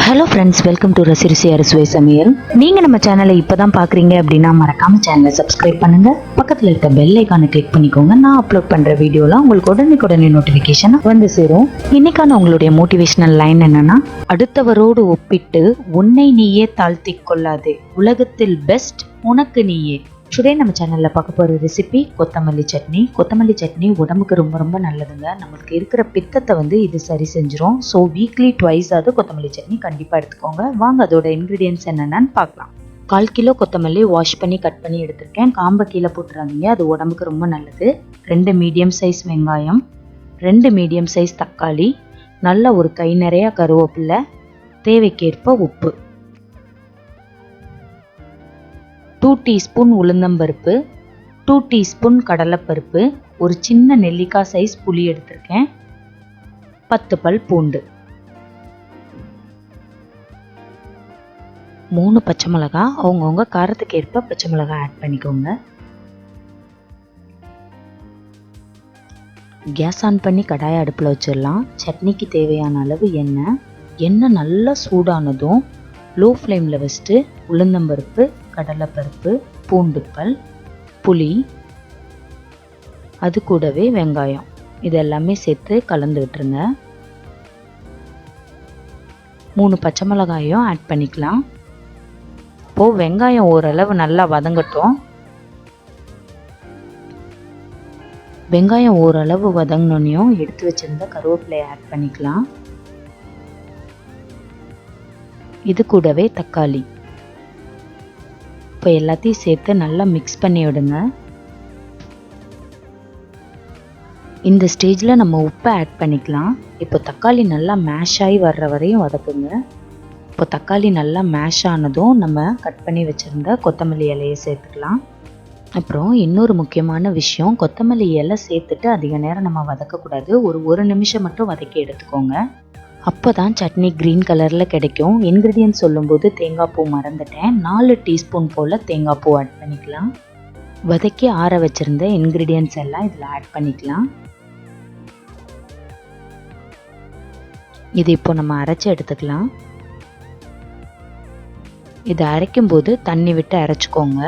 Hello friends, welcome to ரசிருசி அறுசுவை சமையல். நீங்கள் நம்ம சேனலை இப்போ தான் பார்க்குறீங்க அப்படின்னா மறக்காமல் சேனலை சப்ஸ்கிரைப் பண்ணுங்கள். பக்கத்தில் இருக்க பெல் ஐக்கானை கிளிக் பண்ணிக்கோங்க. நான் அப்லோட் பண்ணுற வீடியோலாம் உங்களுக்கு உடனே நோட்டிஃபிகேஷன் வந்து சேரும். இன்னைக்கான உங்களுடைய மோட்டிவேஷனல் லைன் என்னன்னா, அடுத்தவரோடு ஒப்பிட்டு உன்னை நீயே தாழ்த்தி கொள்ளாதே, உலகத்தில் பெஸ்ட் உனக்கு நீயே. டுடே நம்ம சேனலில் பார்க்க போகிற ரெசிபி கொத்தமல்லி சட்னி. கொத்தமல்லி சட்னி உடம்புக்கு ரொம்ப நல்லதுங்க. நம்மளுக்கு இருக்கிற பித்தத்தை இது சரி செஞ்சிரும். ஸோ வீக்லி ட்வைஸ் கொத்தமல்லி சட்னி கண்டிப்பாக எடுத்துக்கோங்க. வாங்க அதோட இன்க்ரீடியன்ட்ஸ் என்னென்னு பார்க்கலாம். 1/4 கிலோ கொத்தமல்லி வாஷ் பண்ணி கட் பண்ணி எடுத்திருக்கேன். காம்பை கீழே போட்டுறாதீங்க, அது உடம்புக்கு ரொம்ப நல்லது. 2 மீடியம் சைஸ் வெங்காயம், 2 மீடியம் சைஸ் தக்காளி, நல்ல ஒரு கை நிறைய கருவேப்பிலை, தேவைக்கேற்ப உப்பு, 2 டீஸ்பூன் உளுந்தம்பருப்பு, 2 டீஸ்பூன் கடலைப்பருப்பு, ஒரு சின்ன நெல்லிக்காய் சைஸ் புளி எடுத்திருக்கேன், 10 பல் பூண்டு, 3 பச்சை மிளகாய். அவங்கவுங்க காரத்துக்கு ஏற்ப பச்சை மிளகாய் ஆட் பண்ணிக்கோங்க. கேஸ் ஆன் பண்ணி கடாயை அடுப்பில் வச்சிடலாம். சட்னிக்கு தேவையான அளவு எண்ணெய் நல்லா சூடானதும் லோ ஃப்ளேமில் வச்சுட்டு உளுந்தம்பருப்பு, கடலைப்பருப்பு, பூண்டுப்பல், புளி, அது கூடவே வெங்காயம் இதெல்லாமே சேர்த்து கலந்து விட்டுருங்க. 3 பச்சை மிளகாயும் ஆட் பண்ணிக்கலாம். இப்போது வெங்காயம் ஓரளவு நல்லா வதங்கட்டும். வெங்காயம் ஓரளவு வதங்கினோன்னையும் எடுத்து வச்சிருந்த கருவேப்பிலையை ஆட் பண்ணிக்கலாம். இது கூடவே தக்காளி. இப்போ எல்லாத்தையும் சேர்த்து நல்லா மிக்ஸ் பண்ணி விடுங்க. இந்த ஸ்டேஜில் நம்ம உப்பை ஆட் பண்ணிக்கலாம். இப்போ தக்காளி நல்லா மேஷ் ஆகி வர்ற வரையும் வதக்குங்க. இப்போ தக்காளி நல்லா மேஷ் ஆனதும் நம்ம கட் பண்ணி வச்சுருந்த கொத்தமல்லி இலையை சேர்த்துக்கலாம். அப்புறம் இன்னொரு முக்கியமான விஷயம், கொத்தமல்லி இலை சேர்த்துட்டு அதிக நேரம் நம்ம வதக்கக்கூடாது. ஒரு நிமிஷம் மட்டும் வதக்கி எடுத்துக்கோங்க. அப்போ தான் சட்னி க்ரீன் கலரில் கிடைக்கும். இன்க்ரீடியன்ட் சொல்லும்போது தேங்காய் பூ மறந்துட்டேன். 4 டீஸ்பூன் போல் தேங்காய் பூ ஆட் பண்ணிக்கலாம். வதக்கி ஆற வச்சுருந்த இன்க்ரீடியன்ட்ஸ் எல்லாம் இதில் ஆட் பண்ணிக்கலாம். இது இப்போ நம்ம அரைச்சி எடுத்துக்கலாம். இதை அரைக்கும்போது தண்ணி விட்டு அரைச்சிக்கோங்க.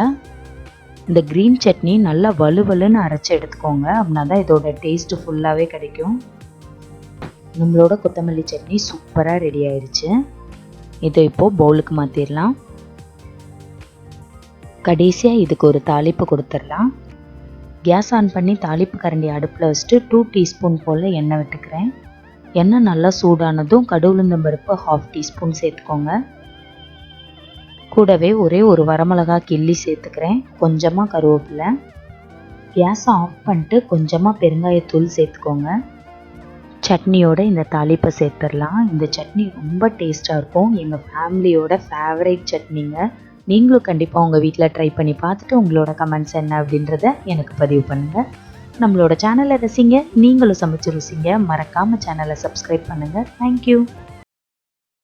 இந்த க்ரீன் சட்னி நல்லா வலுவலுன்னு அரைச்சி எடுத்துக்கோங்க. அப்படின்னா தான் இதோட டேஸ்ட்டு ஃபுல்லாகவே கிடைக்கும். நம்மளோட கொத்தமல்லி சட்னி சூப்பராக ரெடி ஆயிடுச்சு. இதை இப்போது பவுலுக்கு மாற்றிடலாம். கடைசியாக இதுக்கு ஒரு தாளிப்பு கொடுத்துடலாம். கேஸ் ஆன் பண்ணி தாளிப்பு கரண்டி அடுப்பில் வச்சுட்டு 2 டீஸ்பூன் போல் எண்ணெய் விட்டுக்கிறேன். எண்ணெய் நல்லா சூடானதும் கடுகுளுந்தம்பருப்பு 1/2 டீஸ்பூன் சேர்த்துக்கோங்க. கூடவே ஒரு வரமிளகா கிள்ளி சேர்த்துக்கிறேன். கொஞ்சமாக கருவேப்பிலை. கேஸை ஆஃப் பண்ணிட்டு கொஞ்சமாக பெருங்காயத்தூள் சேர்த்துக்கோங்க. சட்னியோட இந்த தாளிப்பை சேர்த்துடலாம். இந்த சட்னி ரொம்ப டேஸ்ட்டாக இருக்கும். எங்கள் ஃபேமிலியோட ஃபேவரேட் சட்னிங்க. நீங்களும் கண்டிப்பாக உங்கள் வீட்டில் ட்ரை பண்ணி பார்த்துட்டு உங்களோட கமெண்ட்ஸ் என்ன அப்படின்றத எனக்கு பதிவு பண்ணுங்கள். நம்மளோட சேனலை ரசிங்க, நீங்களும் சமைச்சு ருசிங்க. மறக்காமல் சேனலை சப்ஸ்கிரைப் பண்ணுங்கள். தேங்க்யூ.